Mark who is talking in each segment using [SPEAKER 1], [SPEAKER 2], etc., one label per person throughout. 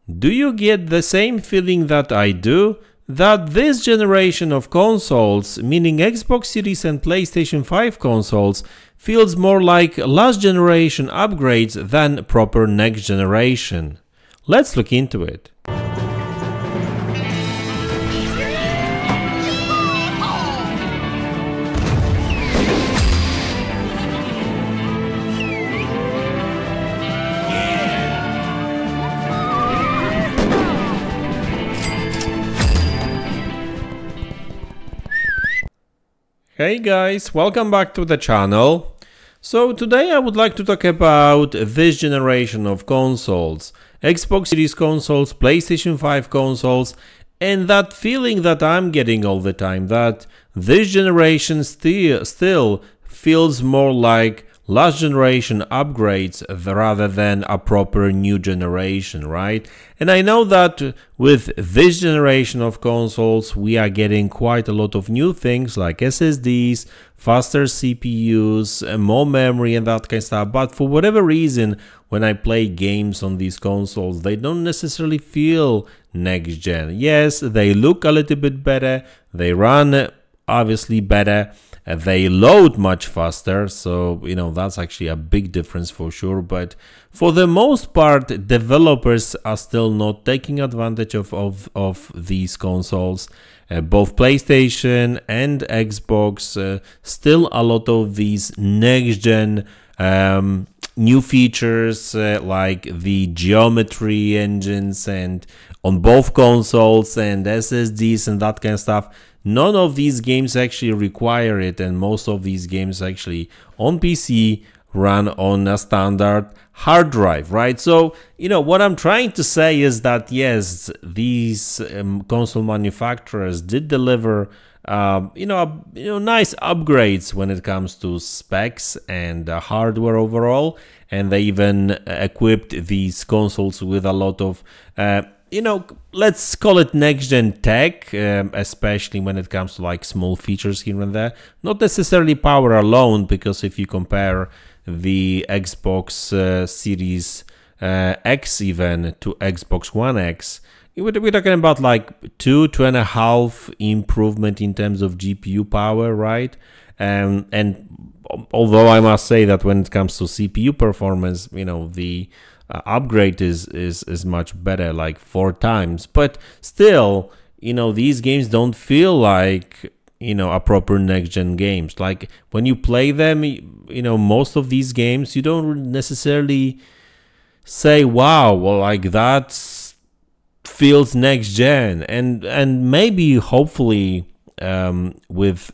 [SPEAKER 1] Do you get the same feeling that I do? That this generation of consoles, meaning Xbox Series and PlayStation 5 consoles, feels more like last generation upgrades than proper next generation? Let's look into it. Hey guys, welcome back to the channel. So today I would like to talk about this generation of consoles, Xbox Series consoles, PlayStation 5 consoles, and that feeling that I'm getting all the time, that this generation still feels more like last generation upgrades rather than a proper new generation, right? And I know that with this generation of consoles we are getting quite a lot of new things like SSDs, faster CPUs, more memory and that kind of stuff, but for whatever reason when I play games on these consoles they don't necessarily feel next gen. Yes, they look a little bit better, they run obviously better, they load much faster, so you know that's actually a big difference for sure, but for the most part developers are still not taking advantage of these consoles. Both PlayStation and Xbox, still a lot of these next gen new features like the geometry engines and on both consoles and SSDs and that kind of stuff. None of these games actually require it, and most of these games actually on PC run on a standard hard drive, right? So, you know, what I'm trying to say is that yes, these console manufacturers did deliver nice upgrades when it comes to specs and hardware overall, and they even equipped these consoles with a lot of let's call it next-gen tech, especially when it comes to like small features here and there. Not necessarily power alone, because if you compare the Xbox Series X even to Xbox One X, we're talking about like 2.5 improvement in terms of GPU power, right? And although I must say that when it comes to CPU performance, you know, the upgrade is much better, like 4 times, but still, you know, these games don't feel like, you know, a proper next-gen games. Like when you play them, you know, most of these games you don't necessarily say, wow, well, like that feels next-gen, and maybe hopefully with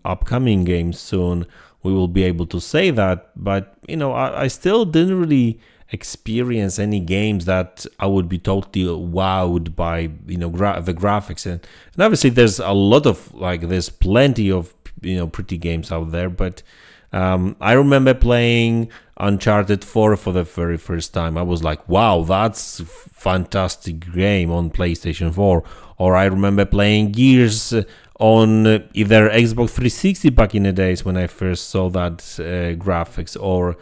[SPEAKER 1] upcoming games soon we will be able to say that, but you know, I still didn't really experience any games that I would be totally wowed by, you know, the graphics, and obviously there's a lot of there's plenty of, you know, pretty games out there, but I remember playing Uncharted 4 for the very first time. I was like, wow, that's a fantastic game on PlayStation 4. Or I remember playing Gears on either Xbox 360 back in the days when I first saw that graphics, or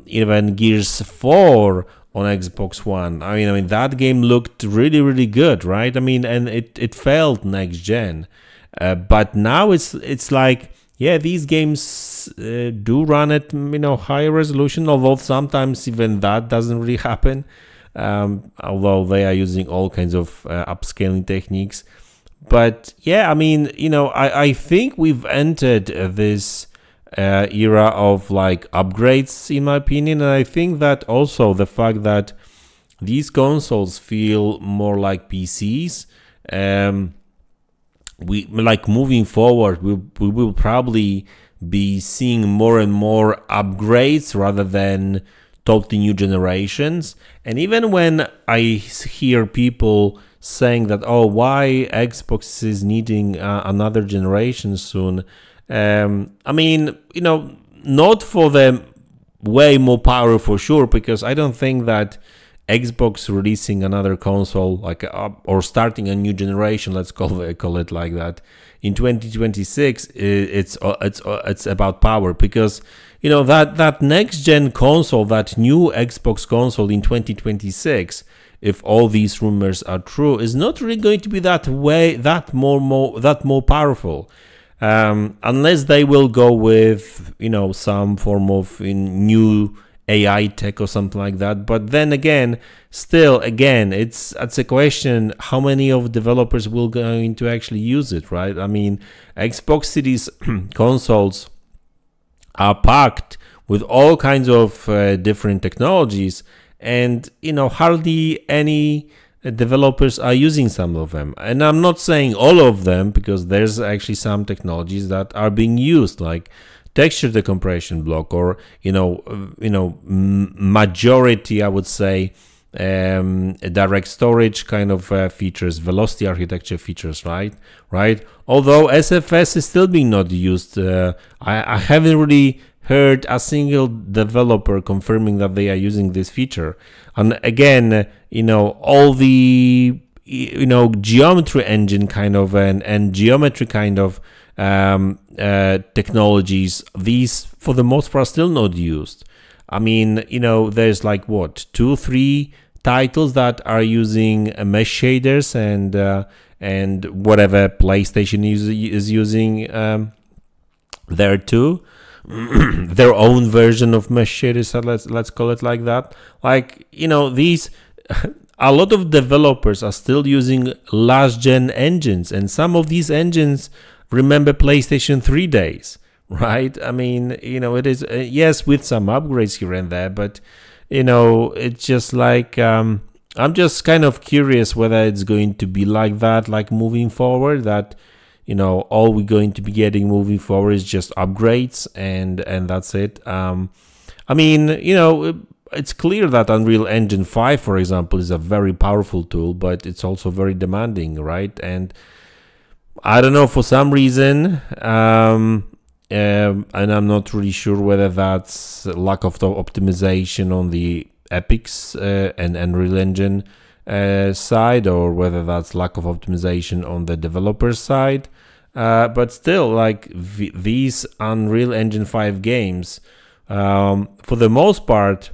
[SPEAKER 1] even Gears 4 on Xbox One. I mean that game looked really, really good, right? I mean, and it felt next gen, but now it's like, yeah, these games do run at, you know, higher resolution, although sometimes even that doesn't really happen, although they are using all kinds of upscaling techniques. But yeah, I mean, you know, I think we've entered this era of like upgrades, in my opinion, and I think that also the fact that these consoles feel more like PCs, we like moving forward we will probably be seeing more and more upgrades rather than totally new generations. And even when I hear people saying that, oh, why Xbox is needing another generation soon, I mean, you know, not for the way more power for sure, because I don't think that Xbox releasing another console, like or starting a new generation, let's call it like that, in 2026, it's about power, because you know that next gen console, that new Xbox console in 2026, if all these rumors are true, is not really going to be that more powerful, unless they will go with, you know, some form of new AI tech or something like that. But then again, still, again, it's a question how many of developers will going to actually use it, right? I mean, Xbox Series consoles are packed with all kinds of different technologies, and you know, hardly any developers are using some of them. And I'm not saying all of them, because there's actually some technologies that are being used, like texture decompression block, or majority, I would say, direct storage kind of features, velocity architecture features, right? Although SFS is still being not used. I haven't really heard a single developer confirming that they are using this feature. And again, you know, all the geometry engine kind of and geometry kind of technologies, these for the most part are still not used. I mean, you know, there's like what, 2-3 titles that are using mesh shaders, and whatever PlayStation is using there too. Their own version of mesh shaders, let's call it like that. Like, you know, these a lot of developers are still using last gen engines, and some of these engines remember PlayStation 3 days, right? I mean, you know, it is yes, with some upgrades here and there, but you know, it's just like I'm just kind of curious whether it's going to be like that, like moving forward, that you know, all we're going to be getting moving forward is just upgrades, and that's it. I mean, you know, it's clear that Unreal Engine 5, for example, is a very powerful tool, but it's also very demanding, right? And I don't know, for some reason, and I'm not really sure whether that's lack of the optimization on the Epic's and Unreal Engine side, or whether that's lack of optimization on the developer side. But still, like these Unreal Engine 5 games, for the most part,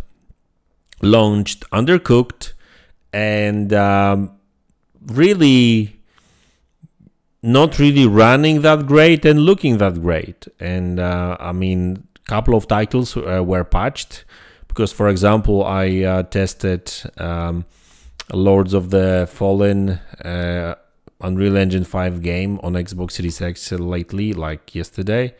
[SPEAKER 1] launched undercooked and really not really running that great and looking that great. And I mean, a couple of titles were patched, because, for example, I tested Lords of the Fallen Unreal Engine 5 game on Xbox Series X lately, like yesterday,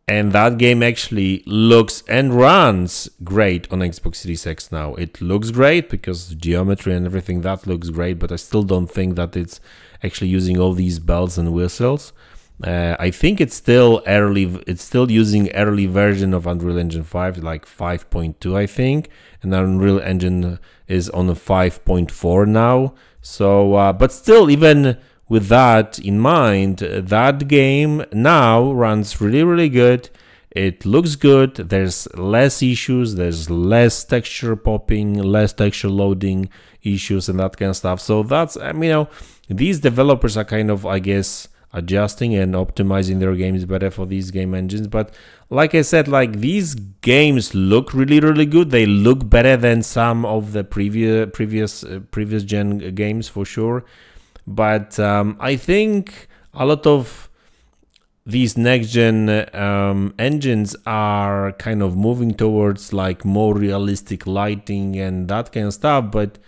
[SPEAKER 1] and that game actually looks and runs great on Xbox Series X now. It looks great because geometry and everything, that looks great, but I still don't think that it's actually using all these bells and whistles. I think it's still early. It's still using early version of Unreal Engine 5, like 5.2, I think, and Unreal Engine is on a 5.4 now. So, but still, even with that in mind, that game now runs really, really good. It looks good. There's less issues. There's less texture popping, less texture loading issues, and that kind of stuff. So that's, you know, these developers are kind of, I guess, adjusting and optimizing their games better for these game engines. But like I said, like these games look really, really good. They look better than some of the previous gen games for sure. But I think a lot of these next gen engines are kind of moving towards like more realistic lighting and that kind of stuff. But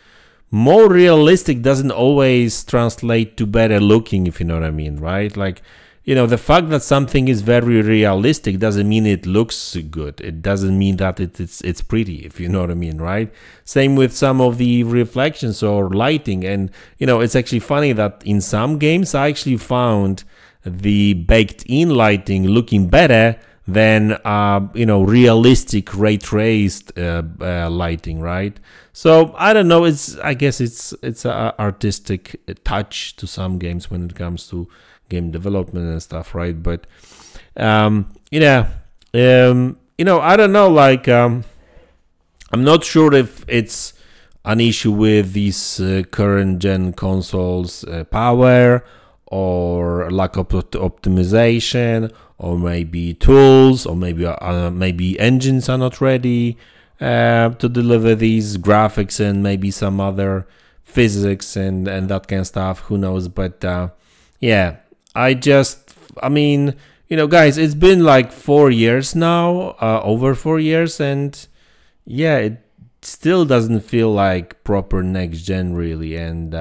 [SPEAKER 1] more realistic doesn't always translate to better looking, if you know what I mean, right? Like, you know, the fact that something is very realistic doesn't mean it looks good. It doesn't mean that it's pretty, if you know what I mean, right? Same with some of the reflections or lighting. And, you know, it's actually funny that in some games I actually found the baked-in lighting looking better than you know, realistic ray traced lighting, right? So I don't know. I guess it's an artistic touch to some games when it comes to game development and stuff, right? But yeah, you know, I don't know. Like I'm not sure if it's an issue with these current gen consoles power, or lack of optimization, or maybe tools, or maybe engines are not ready to deliver these graphics, and maybe some other physics and that kind of stuff, who knows. But yeah, I mean, you know, guys, it's been like 4 years now, over 4 years, and yeah, it still doesn't feel like proper next gen really. And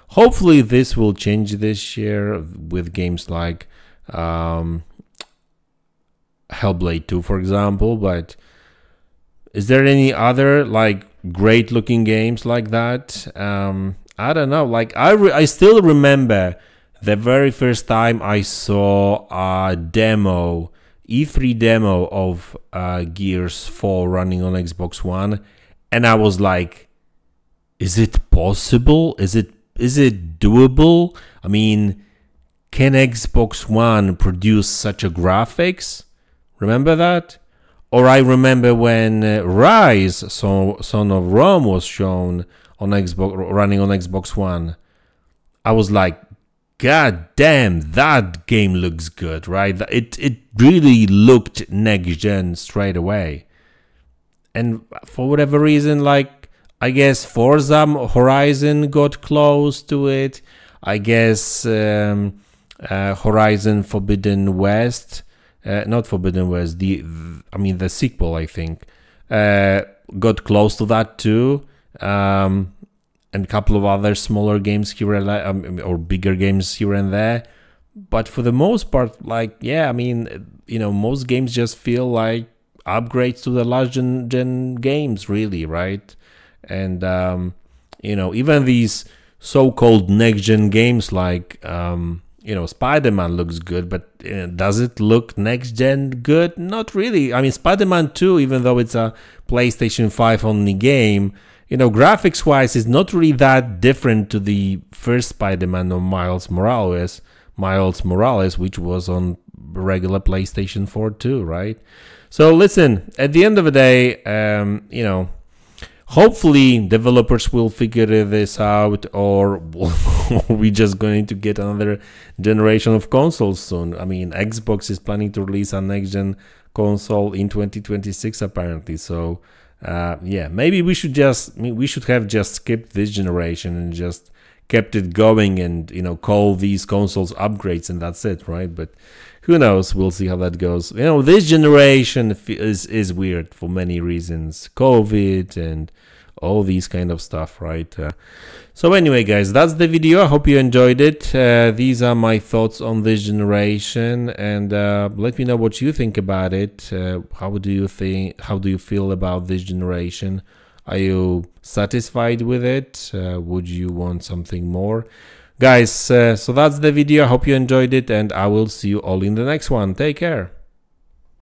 [SPEAKER 1] hopefully this will change this year with games like Hellblade 2, for example. But is there any other like great looking games like that? I don't know. Like I still remember the very first time I saw a demo, E3 demo of Gears 4 running on Xbox One, and I was like, is it possible? Is it doable? I mean, can Xbox One produce such a graphics? Remember that? Or I remember when Rise, Son of Rome, was shown on Xbox, running on Xbox One. I was like, God damn, that game looks good, right? It really looked next gen straight away. And for whatever reason, like, I guess Forza Horizon got close to it. I guess Horizon Forbidden West, not Forbidden West, the sequel, I think, got close to that too. And a couple of other smaller games here or bigger games here and there. But for the most part, like, yeah, I mean, you know, most games just feel like upgrades to the last gen games, really, right? And you know, even these so-called next gen games like you know, Spider-Man looks good, but does it look next gen good? Not really. I mean, Spider-Man 2, even though it's a PlayStation 5 only game, you know, graphics wise is not really that different to the first Spider-Man of Miles Morales, which was on regular PlayStation 4 too, right? So listen, at the end of the day, you know, hopefully developers will figure this out, or we're just going to get another generation of consoles soon. I mean, Xbox is planning to release a next-gen console in 2026 apparently. So yeah, maybe we should have just skipped this generation and just kept it going, and, you know, call these consoles upgrades, and that's it, right? But who knows? We'll see how that goes. You know, this generation is weird for many reasons. COVID and all these kind of stuff, right? So anyway, guys, that's the video. I hope you enjoyed it. These are my thoughts on this generation, and let me know what you think about it. How do you feel about this generation? Are you satisfied with it? Would you want something more? Guys, so that's the video. I hope you enjoyed it, and I will see you all in the next one. Take care.